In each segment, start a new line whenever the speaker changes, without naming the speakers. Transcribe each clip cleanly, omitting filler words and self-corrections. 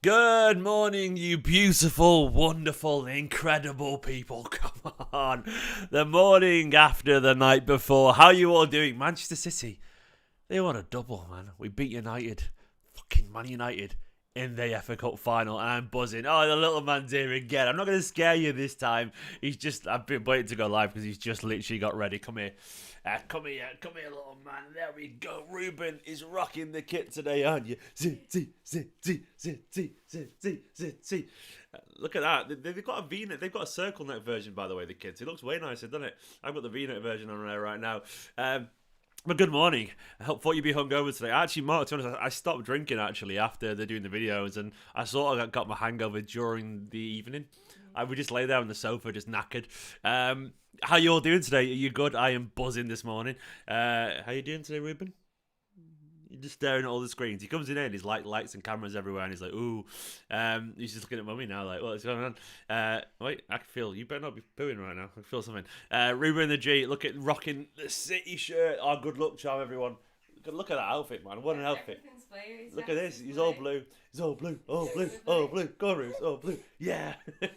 Good morning, you beautiful, wonderful, incredible people. Come on. The morning after the night before. How you all doing? Manchester City, they won a double, man. We beat United. Fucking Man United in the FA Cup final. And I'm buzzing. Oh, the little man's here again. I'm not going to scare you this time. I've been waiting to go live because he's just literally got ready. Come here. Come here, little man. There we go. Ruben is rocking the kit today, aren't you? Look at that. They've got a V-neck. They've got a circle neck version, by the way, the kids. It looks way nicer, doesn't it? I've got the V-neck version on there right now. But good morning. I thought you'd be hungover today. Actually, Mark, to be honest, I stopped drinking actually after they're doing the videos, and I sort of got my hangover during the evening. I would just lay there on the sofa, just knackered. How you all doing today? Are you good? I am buzzing this morning. How you doing today, Ruben? You're just staring at all the screens. He comes in here and he's like lights and cameras everywhere, and he's like, ooh. He's just looking at mummy now, like, what's going on? Wait, I can feel, you better not be pooing right now. I can feel something. Ruben the G, look at rocking the City shirt. Oh, good luck, charm, everyone. Look at that outfit, man. What an outfit. Look at this. He's all blue. He's all blue. All blue. All blue. Go on, Ruse. All blue. Yeah. Do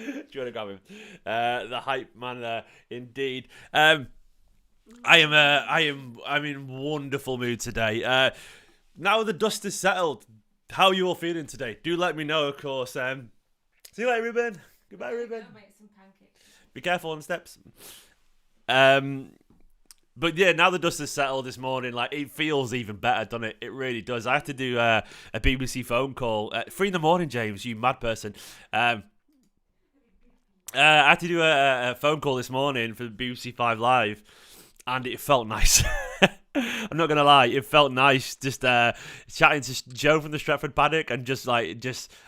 you want to grab him? The hype man there, indeed. I'm in wonderful mood today. Now the dust is settled. How are you all feeling today? Do let me know, of course. See you later, Ruben. Goodbye, Ruben.
I'll make some pancakes.
Be careful on the steps. But yeah, now the dust has settled this morning, like, it feels even better, doesn't it? It really does. I had to do a BBC phone call. 3 in the morning, James, you mad person. I had to do a phone call this morning for BBC 5 Live, and it felt nice. I'm not going to lie, it felt nice just chatting to Joe from the Stretford Paddock, and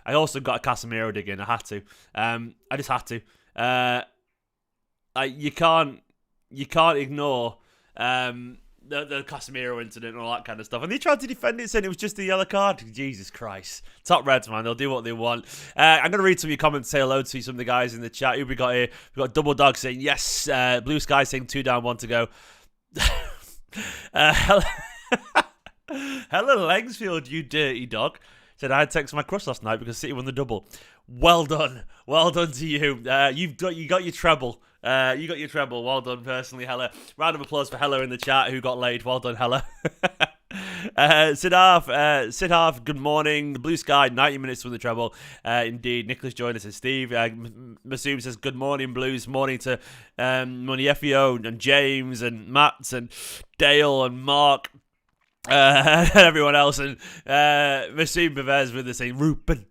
I also got a Casemiro dig in. I had to. I just had to. You can't ignore the Casemiro incident and all that kind of stuff. And they tried to defend it, saying it was just a yellow card. Jesus Christ. Top Reds, man. They'll do what they want. I'm going to read some of your comments, say hello to some of the guys in the chat. Who we got here? We've got Double Dog saying yes. Blue Sky saying 2 down, 1 to go. Helen Legsfield, you dirty dog, said I had text my crush last night because City won the double. Well done to you. You got your treble. You got your treble. Well done, personally, Hella. Round of applause for Hella in the chat, who got laid. Well done, Hella. Sidharth, good morning. The Blue Sky, 90 minutes from the treble. Indeed. Nicholas joined us, and Steve. Masoom says, good morning, Blues. Morning to Moniefio and James and Matt and Dale and Mark. Everyone else, and Masoom Bevez with the same Ruben.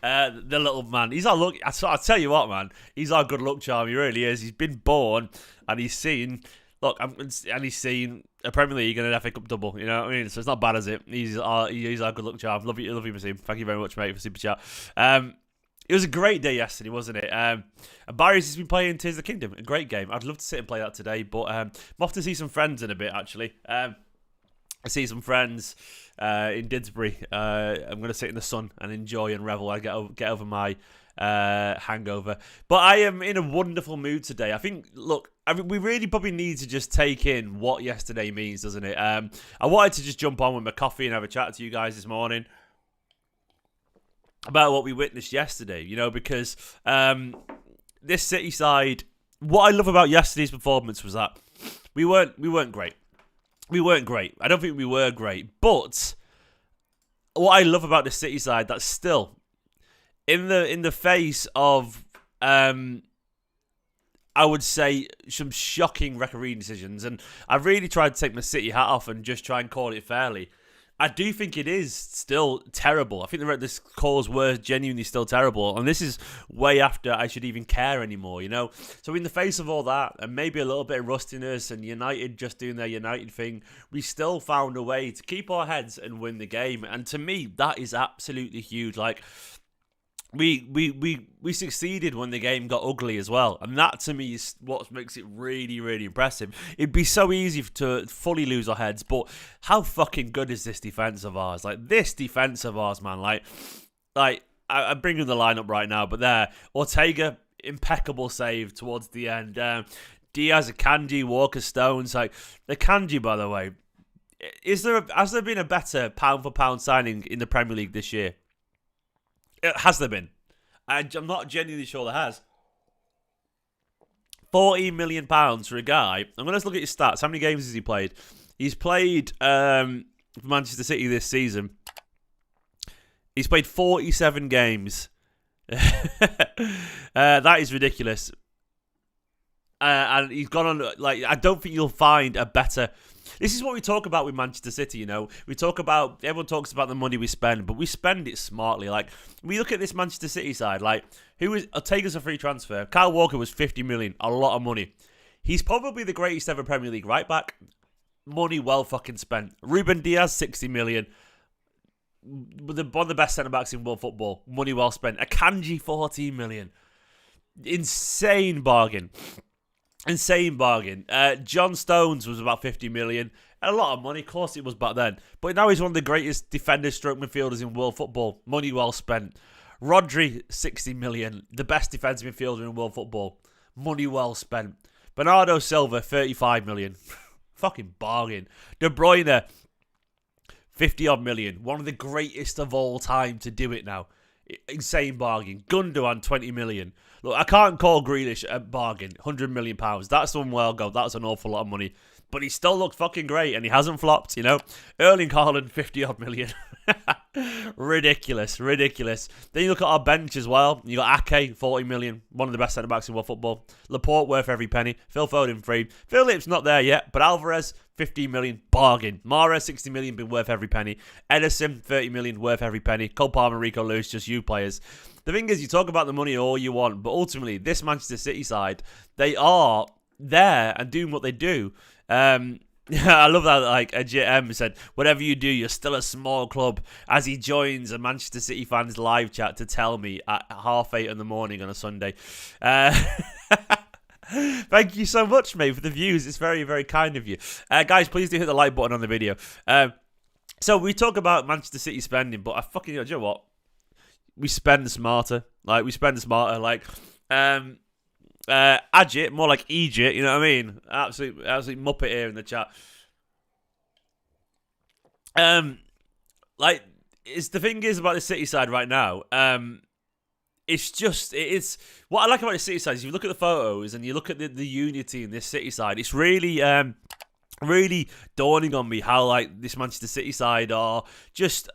The little man. He's our luck. I'll tell you what, man. He's our good luck charm. He really is. He's been born, and he's seen. Look, and he's seen a Premier League and an FA Cup double. You know what I mean? So it's not bad, is it? He's our good luck charm. Love you, Masoom. Thank you very much, mate, for super chat. It was a great day yesterday, wasn't it? And Barry's has been playing Tears of the Kingdom. A great game. I'd love to sit and play that today, but I'm off to see some friends in a bit, actually. I see some friends in Didsbury. I'm going to sit in the sun and enjoy and revel. I get over my hangover. But I am in a wonderful mood today. I think, we really probably need to just take in what yesterday means, doesn't it? I wanted to just jump on with my coffee and have a chat to you guys this morning about what we witnessed yesterday, because this City side, what I love about yesterday's performance was that we weren't great. We weren't great. I don't think we were great. But what I love about the City side, that's still in the face of I would say some shocking referee decisions, and I've really tried to take my City hat off and just try and call it fairly. I do think it is still terrible. I think the calls were genuinely still terrible. And this is way after I should even care anymore, So in the face of all that, and maybe a little bit of rustiness and United just doing their United thing, we still found a way to keep our heads and win the game. And to me, that is absolutely huge. Like, we succeeded when the game got ugly as well, and that to me is what makes it really, really impressive. It'd be so easy to fully lose our heads, but how fucking good is this defense of ours? Like, this defense of ours, man. Like I'm bringing the lineup right now, but there, Ortega, impeccable save towards the end. Diaz, Akanji, Walker, Stones. Like, Akanji, by the way, Has there been a better pound for pound signing in the Premier League this year? Has there been? I'm not genuinely sure there has. £14 million for a guy. I'm going to look at his stats. How many games has he played? He's played for Manchester City this season. He's played 47 games. That is ridiculous. And he's gone on, like, I don't think you'll find a better... This is what we talk about with Manchester City, you know. Everyone talks about the money we spend, but we spend it smartly. Like, we look at this Manchester City side, like, I'll take us a free transfer. Kyle Walker was 50 million, a lot of money. He's probably the greatest ever Premier League right back. Money well fucking spent. Ruben Diaz, 60 million. One of the best centre-backs in world football. Money well spent. Akanji, 14 million. Insane bargain. John Stones was about 50 million. A lot of money, of course it was back then. But now he's one of the greatest defenders stroke midfielders in world football. Money well spent. Rodri, 60 million. The best defensive midfielder in world football. Money well spent. Bernardo Silva, 35 million. Fucking bargain. De Bruyne, 50-odd million. One of the greatest of all time to do it now. Insane bargain. Gundogan, 20 million. Look, I can't call Grealish a bargain. £100 million. That's one well go. That's an awful lot of money. But he still looks fucking great and he hasn't flopped, you know. Erling Haaland, 50-odd million. Ridiculous. Then you look at our bench as well. You got Ake, 40 million. One of the best centre-backs in world football. Laporte, worth every penny. Phil Foden, free. Phillips, not there yet. But Alvarez, 15 million, bargain. Mahrez, 60 million, been worth every penny. Ederson, 30 million, worth every penny. Cole Palmer, Rico Lewis, just you players. The thing is, you talk about the money all you want, but ultimately, this Manchester City side, they are there and doing what they do. I love that, like, a GM said, whatever you do, you're still a small club, as he joins a Manchester City fans live chat to tell me at 8:30 in the morning on a Sunday. Thank you so much, mate, for the views. It's very, very kind of you. Guys, please do hit the like button on the video. So we talk about Manchester City spending, but do you know what? We spend smarter. Like, Ajit, more like Egypt, you know what I mean? Absolute muppet here in the chat. Like, the thing is about the City side right now, it's what I like about the City side is you look at the photos and you look at the unity in this City side, it's really really dawning on me how, like, this Manchester City side are just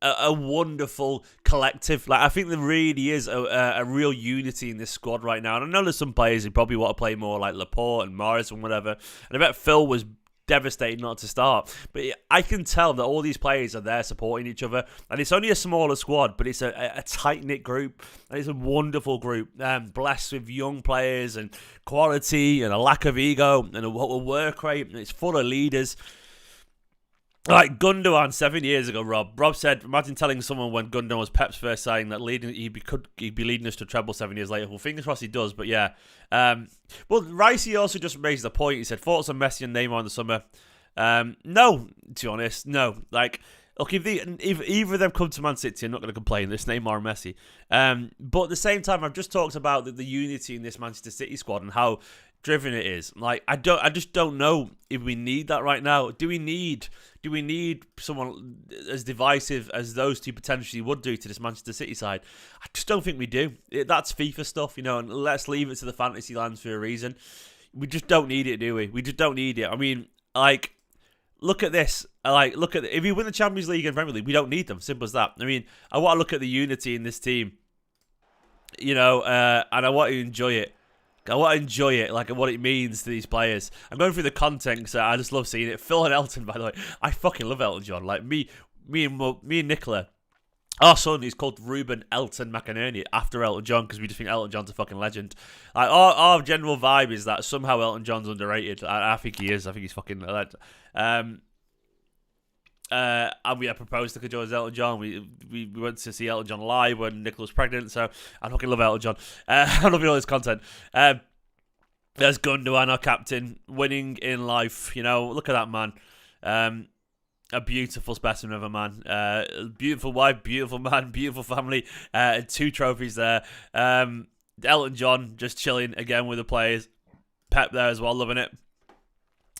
a wonderful collective. Like, I think there really is a real unity in this squad right now. And I know there's some players who probably want to play more, like Laporte and Morris and whatever. And I bet Phil was devastated not to start. But I can tell that all these players are there supporting each other. And it's only a smaller squad, but it's a tight-knit group. And it's a wonderful group, blessed with young players and quality and a lack of ego and a work rate. And it's full of leaders. Like Gundogan 7 years ago, Rob said, imagine telling someone when Gundogan was Pep's first signing that he'd be leading us to treble 7 years later. Well, fingers crossed he does, but yeah. Well, Ricey also just raised the point. He said, thoughts on Messi and Neymar in the summer? No, to be honest, no. Like, look, if either of them come to Man City, I'm not going to complain. It's Neymar and Messi. But at the same time, I've just talked about the unity in this Manchester City squad and how driven it is. Like, I just don't know if we need that right now. Do we need someone as divisive as those two potentially would do to this Manchester City side? I just don't think we do. That's FIFA stuff, you know, and let's leave it to the fantasy lands for a reason. We just don't need it, do we? We just don't need it. I mean, like, look at this. If we win the Champions League and Premier League, we don't need them. Simple as that. I mean, I want to look at the unity in this team, you know, and I want to enjoy it. Like, what it means to these players. I'm going through the content because I just love seeing it. Phil and Elton, by the way. I fucking love Elton John. Like, me and Nicola, our son is called Ruben Elton McInerney after Elton John because we just think Elton John's a fucking legend. Like, our general vibe is that somehow Elton John's underrated. I think he is. I think he's fucking a legend. And we had proposed to Kajo's Elton John. We went to see Elton John live when Nicola was pregnant, so I fucking love Elton John. I love all his content. There's Gundogan, our captain, winning in life. You know, look at that man. A beautiful specimen of a man. Beautiful wife, beautiful man, beautiful family. 2 trophies there. Elton John just chilling again with the players. Pep there as well, loving it.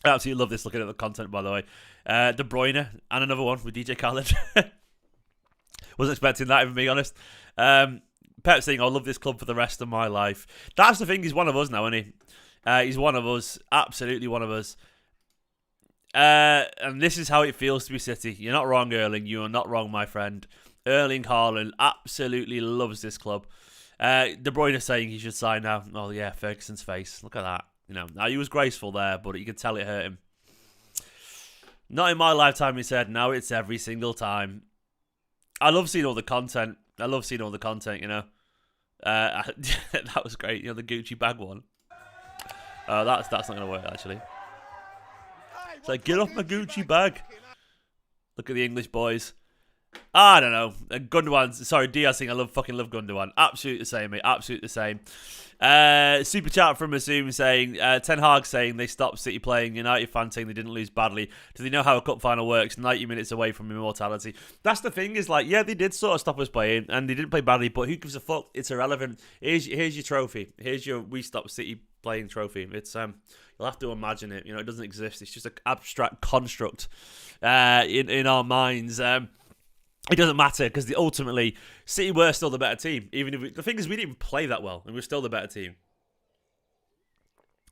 I absolutely love this looking at the content, by the way. De Bruyne and another one with DJ Khaled. Wasn't expecting that, if I'm being honest. Pep saying, I love this club for the rest of my life. That's the thing, he's one of us now, isn't he? He's one of us, absolutely one of us. And this is how it feels to be City. You're not wrong, Erling. You are not wrong, my friend. Erling Haaland absolutely loves this club. De Bruyne is saying he should sign now. Oh, yeah, Ferguson's face. Look at that. Now he was graceful there, but you could tell it hurt him. Not in my lifetime, he said. Now it's every single time. I love seeing all the content. That was great. The Gucci bag one. That's not going to work, actually. It's like, get off my Gucci bag. Look at the English boys. I don't know. Gundogan, sorry, Diaz saying I fucking love Gundogan. Absolutely the same, mate. Absolutely the same. Super chat from Assume saying, Ten Hag saying they stopped City playing. United fans saying they didn't lose badly. Do they know how a cup final works? 90 minutes away from immortality. That's the thing, is like, yeah, they did sort of stop us playing and they didn't play badly, but who gives a fuck? It's irrelevant. Here's your trophy. Here's your we stopped City playing trophy. It's you'll have to imagine it. It doesn't exist. It's just an abstract construct in our minds. It doesn't matter because ultimately City were still the better team. Even if the thing is, we didn't even play that well, and we're still the better team.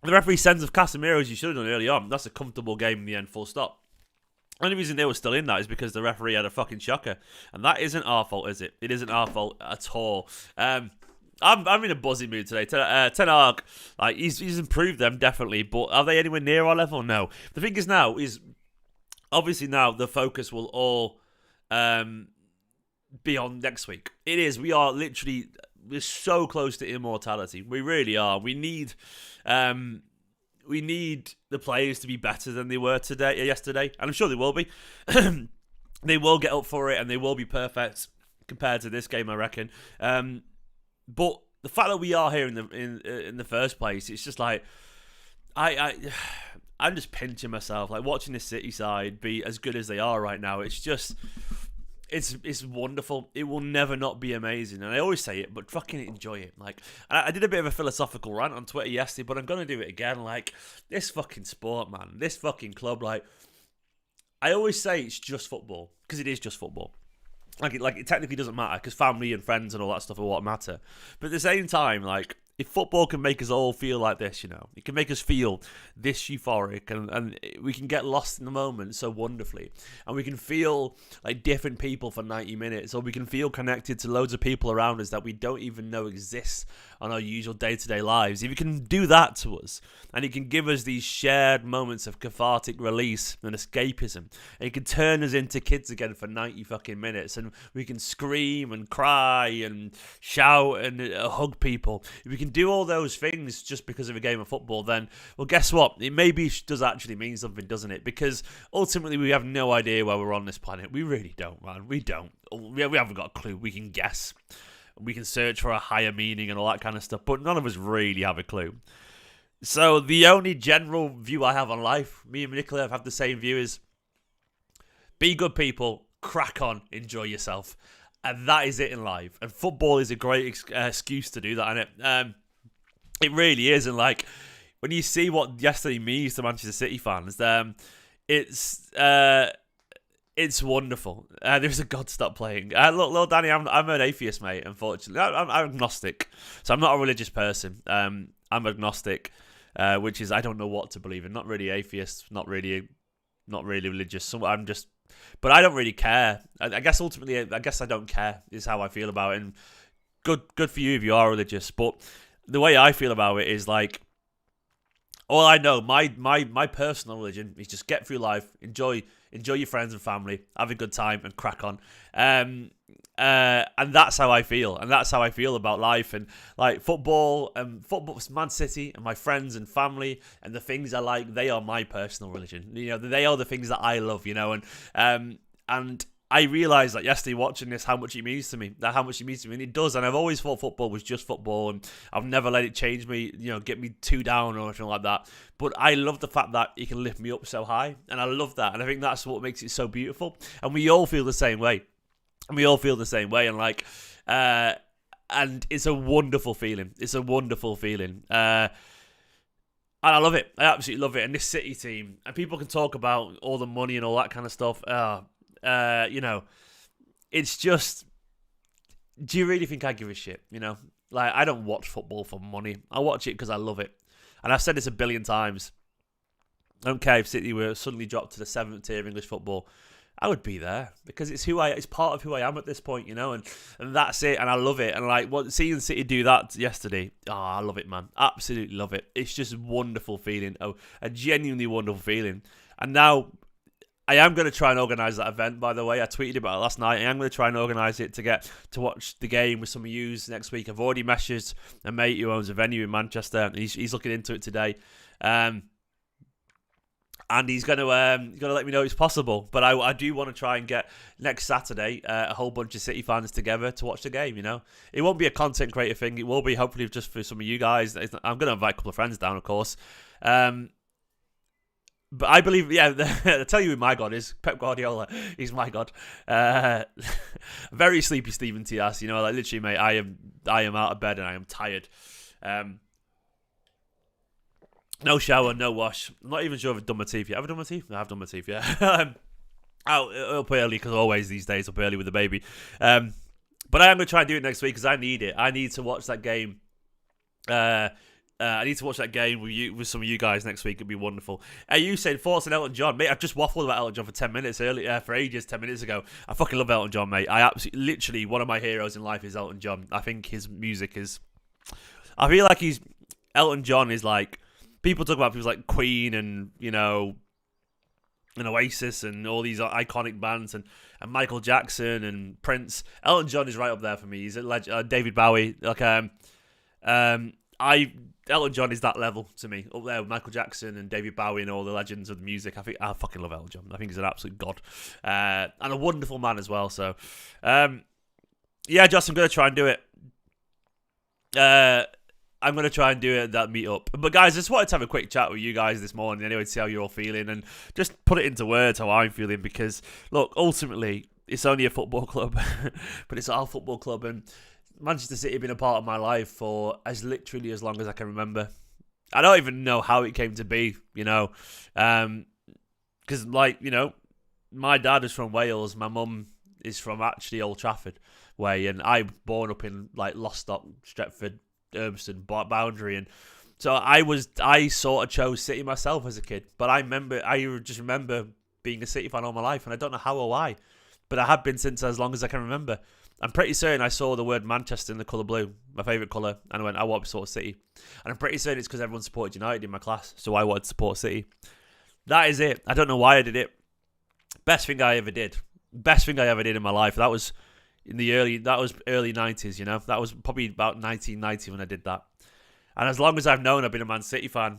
The referee sends of Casemiro, as you should have done early on. That's a comfortable game in the end. Full stop. The only reason they were still in that is because the referee had a fucking shocker, and that isn't our fault, is it? It isn't our fault at all. I'm in a buzzy mood today. Ten Hag, like he's improved them definitely, but are they anywhere near our level? No. The thing is now is obviously now the focus will all be on next week. It is. We're so close to immortality. We really are. We need the players to be better than they were yesterday, and I'm sure they will be. They will get up for it, and they will be perfect compared to this game, I reckon. But the fact that we are here in the first place, it's just like I'm just pinching myself, like watching the City side be as good as they are right now. It's just, it's wonderful. It will never not be amazing, and I always say it, but fucking enjoy it. Like I did a bit of a philosophical rant on Twitter yesterday, but I'm gonna do it again. Like this fucking sport, man, this fucking club. Like I always say, it's just football because it is just football. Like it technically doesn't matter because family and friends and all that stuff are what matter. But at the same time, like, if football can make us all feel like this, it can make us feel this euphoric, and we can get lost in the moment so wonderfully, and we can feel like different people for 90 minutes, or we can feel connected to loads of people around us that we don't even know exist on our usual day-to-day lives. If you can do that to us, and it can give us these shared moments of cathartic release and escapism, and it can turn us into kids again for 90 fucking minutes, and we can scream and cry and shout and hug people. If we can do all those things just because of a game of football, then, well, guess what? It maybe does actually mean something, doesn't it? Because ultimately we have no idea why we're on this planet. We really don't, man. We don't. We haven't got a clue. We can guess. We can search for a higher meaning and all that kind of stuff, but none of us really have a clue. So the only general view I have on life, me and Nicola have the same view, is be good people, crack on, enjoy yourself. And that is it in life. And football is a great excuse to do that, isn't it? It really is. And like, when you see what yesterday means to Manchester City fans, it's wonderful. There's a God stop playing. Look, little Danny, I'm an atheist, mate, unfortunately. I'm agnostic. So I'm not a religious person. I'm agnostic, which is I don't know what to believe in. Not really atheist, not really religious. So but I don't really care. I guess ultimately, I don't care is how I feel about it. And good for you if you are religious. But the way I feel about it is like, all I know, my personal religion is just get through life, enjoy your friends and family, have a good time, and crack on. And that's how I feel, and that's how I feel about life, and like football, Man City, and my friends and family, and the things I like. They are my personal religion. They are the things that I love. And I realised that yesterday watching this how much it means to me, and it does. And I've always thought football was just football, and I've never let it change me, get me too down or anything like that. But I love the fact that it can lift me up so high, and I love that, and I think that's what makes it so beautiful. And we all feel the same way. And like, and it's a wonderful feeling. And I love it. I absolutely love it. And this City team, and people can talk about all the money and all that kind of stuff. You know, it's just, do you really think I give a shit? You know, like, I don't watch football for money. I watch it because I love it. And I've said this a billion times. I don't care if City were suddenly dropped to the 7th tier of English football. I would be there because it's part of who I am at this point, you know, and that's it, and I love it. And like, seeing City do that yesterday, I love it, man. Absolutely love it. It's just a wonderful feeling, a genuinely wonderful feeling. And now I am going to try and organise that event, by the way. I tweeted about it last night. I am going to try and organise it to get to watch the game with some of you next week. I've already messaged a mate who owns a venue in Manchester, and he's looking into it today. And he's going to let me know it's possible. But I do want to try and get next Saturday a whole bunch of City fans together to watch the game, you know. It won't be a content creator thing. It will be hopefully just for some of you guys. I'm going to invite a couple of friends down, of course. But I believe, I'll tell you who my God is. Pep Guardiola. He's my God. Very sleepy Stephen Tias. You know, like, literally, mate, I am out of bed and I am tired. No shower, no wash. I'm not even sure if I've done my teeth yet. Have I done my teeth? No, I've done my teeth, yeah. Up early, because always these days, up early with the baby. But I am going to try and do it next week because I need it. I need to watch that game. I need to watch that game with some of you guys next week. It'd be wonderful. You said thoughts on Elton John, mate. I've just waffled about Elton John for 10 minutes earlier, for ages. 10 minutes ago. I fucking love Elton John, mate. I absolutely, literally, one of my heroes in life is Elton John. I think his music is. I feel like Elton John is like. People talk about people like Queen and, you know, and Oasis and all these iconic bands and Michael Jackson and Prince. Elton John is right up there for me. He's a legend. David Bowie. Like, Elton John is that level to me, up there with Michael Jackson and David Bowie and all the legends of the music. I fucking love Elton John. I think he's an absolute god, and a wonderful man as well. So, Josh, I'm gonna try and do it. I'm going to try and do it at that meetup. But guys, I just wanted to have a quick chat with you guys this morning anyway to see how you're all feeling and just put it into words how I'm feeling because, look, ultimately, it's only a football club, but it's our football club and Manchester City have been a part of my life for literally as long as I can remember. I don't even know how it came to be, you know, because, like, you know, my dad is from Wales, my mum is from actually Old Trafford way, and I was born up in, like, Lostock, Stretford, Urmston boundary, and so I sort of chose City myself as a kid. But I just remember being a City fan all my life, and I don't know how or why, but I have been since as long as I can remember. I'm pretty certain I saw the word Manchester in the colour blue, my favourite colour, and I went, I want to support City. And I'm pretty certain it's because everyone supported United in my class, so I wanted to support City. That is it. I don't know why I did it. Best thing I ever did in my life. That was early 90s, you know. That was probably about 1990 when I did that. And as long as I've known, I've been a Man City fan.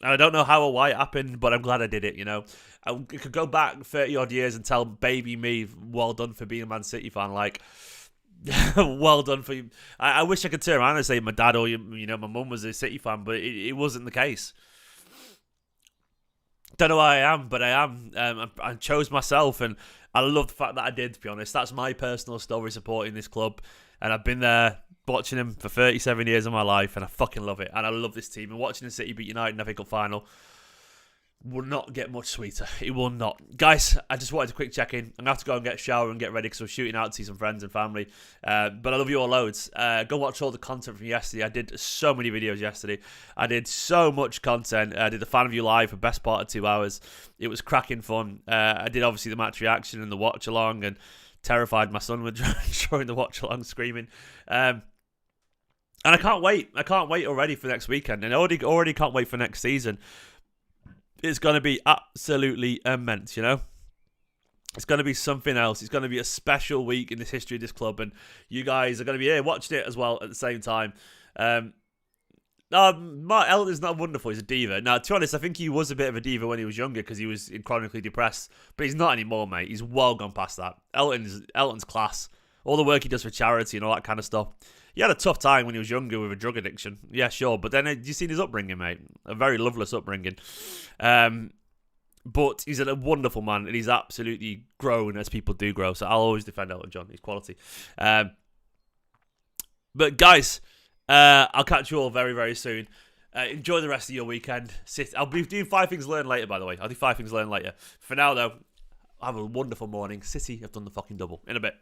And I don't know how or why it happened, but I'm glad I did it, you know. I could go back 30 odd years and tell baby me, well done for being a Man City fan. Like, well done for you. I wish I could turn around and say my dad or, you know, my mum was a City fan, but it wasn't the case. Don't know why I am, but I am. I chose myself, and I love the fact that I did, to be honest. That's my personal story supporting this club, and I've been there watching them for 37 years of my life, and I fucking love it. And I love this team, and watching the City beat United in the FA Cup final will not get much sweeter. It will not. Guys, I just wanted a quick check-in. I'm going to have to go and get a shower and get ready because we're shooting out to see some friends and family. But I love you all loads. Go watch all the content from yesterday. I did so many videos yesterday. I did so much content. I did the Fan of You Live for the best part of 2 hours. It was cracking fun. I did obviously the match reaction and the watch-along and terrified my son with during the watch-along screaming. And I can't wait. I can't wait already for next weekend. And I already can't wait for next season. It's going to be absolutely immense, you know? It's going to be something else. It's going to be a special week in the history of this club, and you guys are going to be here watching it as well at the same time. Mark Elton's not wonderful. He's a diva. Now, to be honest, I think he was a bit of a diva when he was younger because he was chronically depressed, but he's not anymore, mate. He's well gone past that. Elton's class. All the work he does for charity and all that kind of stuff. He had a tough time when he was younger with a drug addiction. Yeah, sure. But then you seen his upbringing, mate. A very loveless upbringing. But he's a wonderful man, and he's absolutely grown as people do grow. So I'll always defend Elton John. He's quality. But guys, I'll catch you all very, very soon. Enjoy the rest of your weekend. I'll be doing 5 things learned later, by the way. I'll do 5 things learned later. For now, though, have a wonderful morning. City have done the fucking double. In a bit.